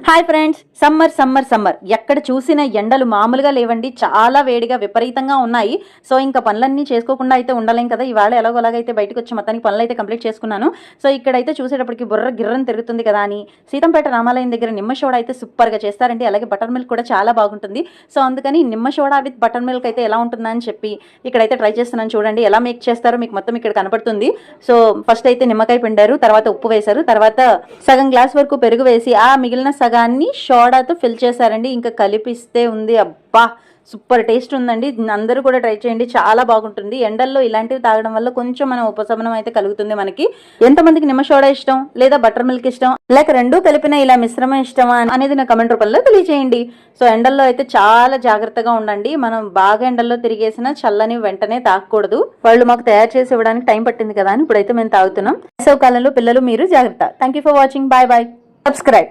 Hi friends, summer summer summer ఎక్కడ చూసిన ఎండలు మామూలుగా లేవండి. చాలా వేడిగా విపరీతంగా ఉన్నాయి. సో ఇంకా పనులన్నీ చేసుకోకుండా అయితే ఉండలేం కదా. ఇవాళ ఎలాగోలాగైతే బయటకు వచ్చి మొత్తానికి పనులు అయితే కంప్లీట్ చేసుకున్నాను. సో ఇక్కడైతే చూసేటప్పటికి బుర్ర గిర్రని తిరుగుతుంది కదా అని సీతంపేట రామాలయం దగ్గర నిమ్మ సోడా అయితే సూపర్గా చేస్తారండి. అలాగే బటర్ మిల్క్ కూడా చాలా బాగుంటుంది. సో అందుకని నిమ్మ సోడా విత్ బటర్ మిల్క్ అయితే ఎలా ఉంటుందని చెప్పి ఇక్కడైతే ట్రై చేస్తున్నాను. చూడండి ఎలా మేక్ చేస్తారో మీకు మొత్తం ఇక్కడ కనపడుతుంది. సో ఫస్ట్ అయితే నిమ్మకాయ పిండారు, తర్వాత ఉప్పు వేశారు, తర్వాత సగం గ్లాస్ వరకు పెరుగు వేసి ఆ మిగిలిన సగాన్ని సోడాతో ఫిల్ చేశారండి. ఇంకా కలిపిస్తే ఉంది, అబ్బా సూపర్ టేస్ట్ ఉందండి. అందరూ కూడా ట్రై చేయండి, చాలా బాగుంటుంది. ఎండల్లో ఇలాంటివి తాగడం వల్ల కొంచెం మన ఉపశమనం అయితే కలుగుతుంది మనకి. ఎంతమందికి నిమ్మ సోడా ఇష్టం లేదా బటర్ మిల్క్ ఇష్టం లేక రెండూ కలిపిన ఇలా మిశ్రమం ఇష్టమా అనేది నా కమెంట్ రూపంలో తెలియజేయండి. సో ఎండల్లో అయితే చాలా జాగ్రత్తగా ఉండండి. మనం బాగా ఎండల్లో తిరిగేసిన చల్లని వెంటనే తాగకూడదు. వాళ్ళు మాకు తయారు చేసి ఇవ్వడానికి టైం పట్టింది కదా అని ఇప్పుడైతే మేము తాగుతున్నాం. వేసవి కాలంలో పిల్లలు మీరు జాగ్రత్త. Thank you for watching. Bye bye. Subscribe.